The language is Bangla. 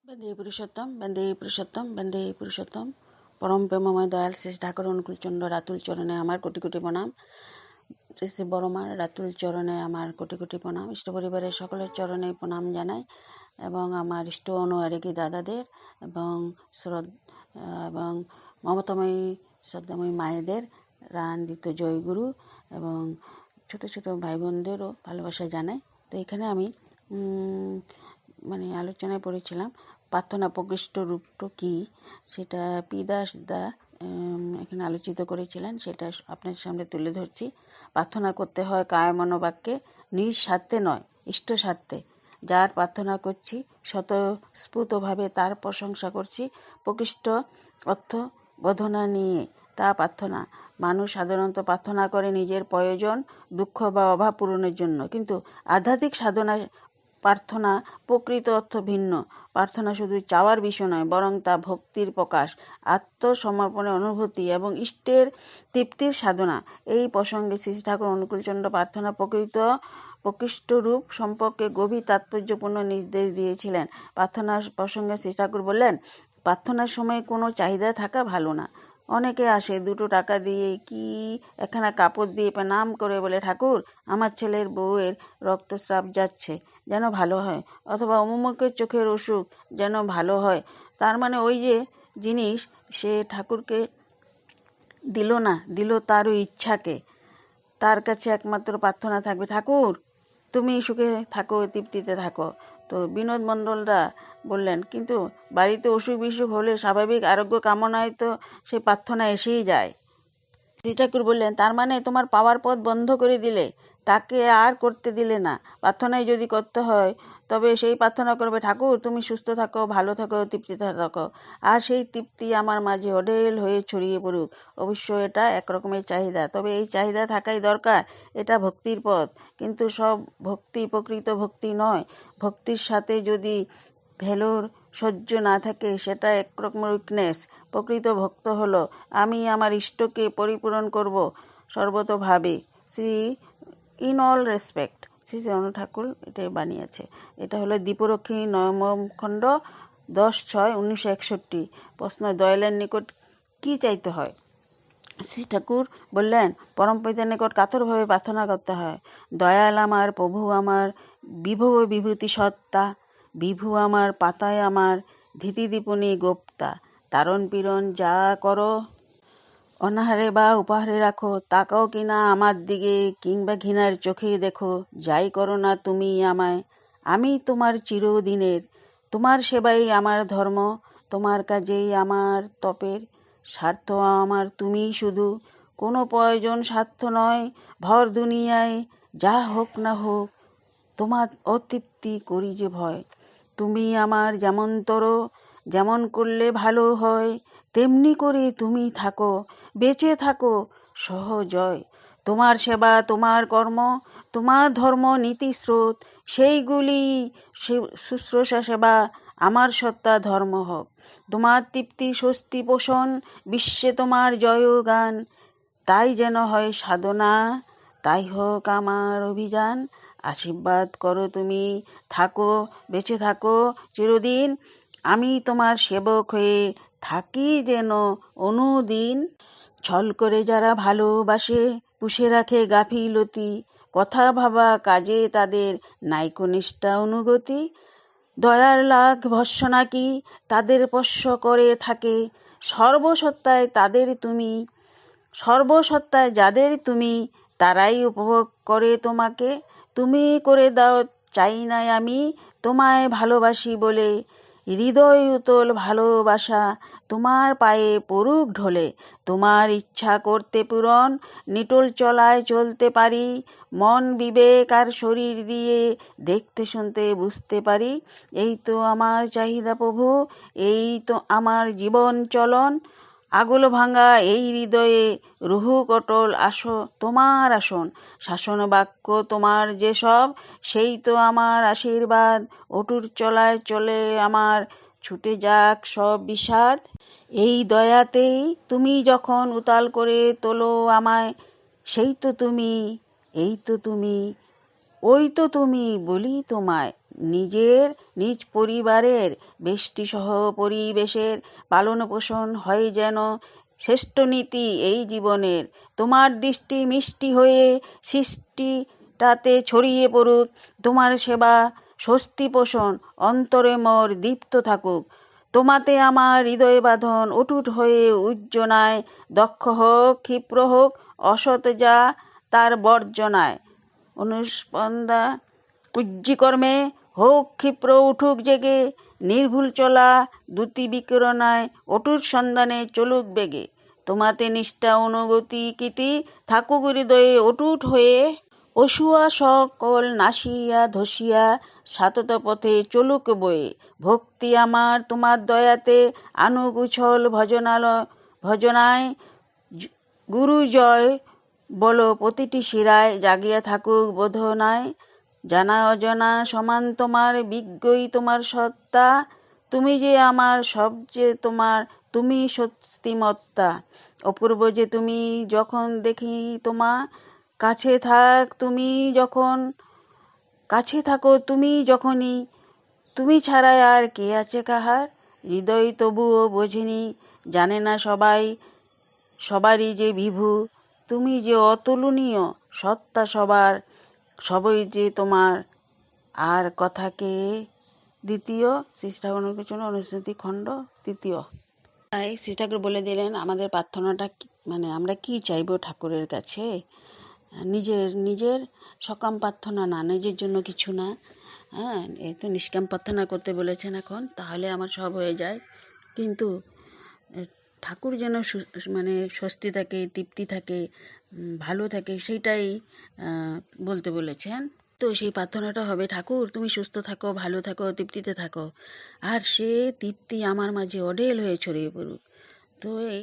বন্দে পুরুষোত্তম বন্দে পুরুষোত্তম পরম প্রেমময় দয়াল শ্রী ঠাকুর অনুকূলচন্দ্র রাতুল চরণে আমার কোটি কোটি প্রণাম। শ্রী শ্রী বড়মার রাতুল চরণে আমার কোটি কোটি প্রণাম। ইষ্ট পরিবারের সকলের চরণে প্রণাম জানাই এবং আমার ইষ্ট অনুয়ারিকি দাদাদের এবং এবং মমতাময়ী শ্রদ্ধাময়ী মায়েদের রান্দিত জয়গুরু এবং ছোট ছোট ভাই বোনদেরও ভালোবাসা জানাই। তো এখানে আমি আলোচনায় পড়েছিলাম প্রার্থনা প্রকৃষ্ট রূপটা কী, সেটা পি দাস দা এখানে আলোচিত করেছিলেন, সেটা আপনার সামনে তুলে ধরছি। প্রার্থনা করতে হয় কায় মনোবাক্যে, নিজ স্বার্থে নয়, ইষ্ট স্বার্থে। যার প্রার্থনা করছি স্বতঃস্ফূর্তভাবে তার প্রশংসা করছি। প্রকৃষ্ট অর্থ বোধনা নিয়ে তা প্রার্থনা। মানুষ সাধারণত প্রার্থনা করে নিজের প্রয়োজন, দুঃখ বা অভাব পূরণের জন্য, কিন্তু আধ্যাত্মিক সাধনা প্রার্থনা প্রকৃত অর্থ ভিন্ন। প্রার্থনা শুধু চাওয়ার বিষয় নয়, বরং তা ভক্তির প্রকাশ, আত্মসমর্পণের অনুভূতি এবং ইষ্টের তৃপ্তির সাধনা। এই প্রসঙ্গে শ্রী ঠাকুর অনুকূলচন্দ্র প্রার্থনা প্রকৃষ্ট রূপ সম্পর্কে গভীর তাৎপর্যপূর্ণ নির্দেশ দিয়েছিলেন। প্রার্থনার প্রসঙ্গে শ্রী ঠাকুর বললেন, প্রার্থনার সময় কোনো চাহিদা থাকা ভালো না। অনেকে আসে 2 টাকা দিয়ে কি একখানা কাপড় দিয়ে প্রণাম করে বলে, ঠাকুর আমার ছেলের বউয়ের রক্তস্রাব যাচ্ছে, যেন ভালো হয়, অথবা অমুকের চোখের অসুখ যেন ভালো হয়। তার মানে ওই যে জিনিস সে ঠাকুরকে দিল না, দিল তারও ইচ্ছাকে। তার কাছে একমাত্র প্রার্থনা থাকবে, ঠাকুর তুমি সুখে থাকো, তৃপ্তিতে থাকো। তো বিনোদ মণ্ডলরা বললেন, কিন্তু বাড়িতে অসুখ বিসুখ হলে স্বাভাবিক আরোগ্য কামনায় তো সেই প্রার্থনা এসেই যায়। শ্রী ঠাকুর বললেন, তার মানে তোমার পাওয়ার পথ বন্ধ করে দিলে, তাকে আর করতে দিলে না। প্রার্থনায় যদি করতে হয় তবে সেই প্রার্থনা করবে, ঠাকুর তুমি সুস্থ থাকো, ভালো থাকো, তৃপ্তিতে থাকো, আর সেই তৃপ্তি আমার মাঝে অঢেল হয়ে ছড়িয়ে পড়ুক। অবশ্য এটা একরকমের চাহিদা, তবে এই চাহিদা থাকাই দরকার। এটা ভক্তির পথ, কিন্তু সব ভক্তি প্রকৃত ভক্তি নয়। ভক্তির সাথে যদি ভেলোর সহ্য না থাকে, সেটা একরকমের উইকনেস। প্রকৃত ভক্ত হলো, আমি আমার ইষ্টকে পরিপূরণ করব সর্বতোভাবে। In all respect. শ্রী অনু ঠাকুর এটাই বানিয়েছে। এটা হলো দীপরক্ষিণী নবম খণ্ড 10/6/1961। প্রশ্ন, দয়ালের নিকট কি চাইতে হয়? শ্রী ঠাকুর বললেন, পরমপিতার নিকট কাতরভাবে প্রার্থনা করতে হয়। দয়াল আমার, প্রভু আমার, বিভব বিভূতি সত্তা, বিভু আমার, পাতায় আমার, ধীতিদীপনী গোপ্তা, তারণ পীড়ন যা করো অনাহারে বা উপাহারে রাখো, তাকাও কিনা আমার দিকে, কিংবা ঘৃণার চোখে দেখো, যাই করো না তুমি আমায়, আমি তোমার চিরদিনের। তোমার সেবাই আমার ধর্ম, তোমার কাজেই আমার তপের। স্বার্থ আমার তুমি শুধু, কোনো প্রয়োজন স্বার্থ নয়। ভর দুনিয়ায় যা হোক না হোক, তোমার অতৃপ্তি করি যে ভয়। তুমি আমার যেমনতর, যেমন করলে ভালো হয়, তেমনি করে তুমি থাকো, বেঁচে থাকো সহজয়। তোমার সেবা, তোমার কর্ম, তোমার ধর্ম নীতি স্রোত, সেইগুলি শুশ্রূষা সেবা আমার সত্তা ধর্ম হোক। তোমার তৃপ্তি স্বস্তি পোষণ, বিশ্বে তোমার জয়গান, তাই যেন হয় সাধনা, তাই হোক আমার অভিযান। আশীর্বাদ করো তুমি, থাকো, বেঁচে থাকো চিরদিন, আমি তোমার সেবক হয়ে থাকি যেন অনুদিন। ছল করে যারা ভালোবাসে, পুষে রাখে গাফিলতি, কথা ভাবা কাজে তাদের নাইকো নিষ্ঠা অনুগতি। দয়ার লাখ ভর্ৎসনা কি তাদের পোষ্য করে থাকে, সর্বসত্তায় যাদের তুমি, তারাই উপভোগ করে তোমাকে। তুমি করে দাও, চাই না আমি তোমায় ভালোবাসি বলে, হৃদয় উতল ভালোবাসা তোমার পায়ে পড়ুক ঢলে। তোমার ইচ্ছা করতে পূরণ, নিটোল চলায় চলতে পারি, মন বিবেক আর শরীর দিয়ে দেখতে শুনতে বুঝতে পারি। এই তো আমার চাহিদা প্রভু, এই তো আমার জীবন চলন। আগল ভাঙা এই হৃদয়ে রুহু কটল আসো তোমার আসন। শাসন বাক্য তোমার যেসব, সেই তো আমার আশীর্বাদ। অটুট চলায় চলে আমার, ছুটে যাক সব বিষাদ। এই দয়াতেই তুমি যখন উতাল করে তোলো আমায়, সেই তো তুমি, এই তো তুমি, ওই তো তুমি বলি তোমায়, নিজের নিজ পরিবারের বেষ্টিসহ পরিবেশের পালন পোষণ হয় যেন শ্রেষ্ঠ নীতি এই জীবনের। তোমার দৃষ্টি মিষ্টি হয়ে সৃষ্টিটাতে ছড়িয়ে পড়ুক, তোমার সেবা স্বস্তি পোষণ অন্তরে মোর দীপ্ত থাকুক। তোমাতে আমার হৃদয় বাঁধন অটুট হয়ে উজ্জনায়, দক্ষ হোক ক্ষিপ্র হোক অসৎ যা তার বর্জনায়। অনুস্পন্দা কুজ্জিকর্মে হোক ক্ষিপ্র উঠুক জেগে, নির্ভুল চলা দ্যুতি বিকরণায় অটুট সন্ধানে চলুক বেগে। তোমাতে নিষ্ঠা অনুগতি কীতি থাকুক হৃদয়ে অটুট হয়ে, অসুয়া সকল নাসিয়া ধসিয়া সাতত পথে চলুক বয়ে। ভক্তি আমার তোমার দয়াতে আনুক উছল ভজনায়, গুরু জয় বল প্রতিটি শিরায় জাগিয়া থাকুক বোধনায়। জানা অজানা সমান তোমার, বিজ্ঞই তোমার সত্তা, তুমি যে আমার সবচেয়ে তোমার, তুমি শক্তিমত্তা। অপূর্ব যে তুমি যখন দেখি তোমা, কাছে থাকো তুমি যখনই, তুমি ছাড়া আর কে আছে কাহার। হৃদয় তবুও বোঝেনি, জানে না সবারই যে বিভু, তুমি যে অতুলনীয় সত্তা সবার, সবই যে তোমার। আর কথাকে দ্বিতীয় শ্রী ঠাকুরের কিছু অনুস্মৃতি খণ্ড তৃতীয়। তাই শ্রী ঠাকুর বলে দিলেন আমাদের প্রার্থনাটা মানে আমরা কি চাইবো ঠাকুরের কাছে, নিজের সকাম প্রার্থনা না, নিজের জন্য কিছু না। হ্যাঁ, এই তো নিষ্কাম প্রার্থনা করতে বলেছেন এখন, তাহলে আমার সব হয়ে যায়। কিন্তু ঠাকুর যেন মানে স্বস্তি থাকে, তৃপ্তি থাকে, ভালো থাকে, সেইটাই বলতে বলেছেন। তো সেই প্রার্থনাটা হবে, ঠাকুর তুমি সুস্থ থাকো, ভালো থাকো, তৃপ্তিতে থাকো, আর সে তৃপ্তি আমার মাঝে অঢেল হয়ে ছড়িয়ে পড়ুক। তো এই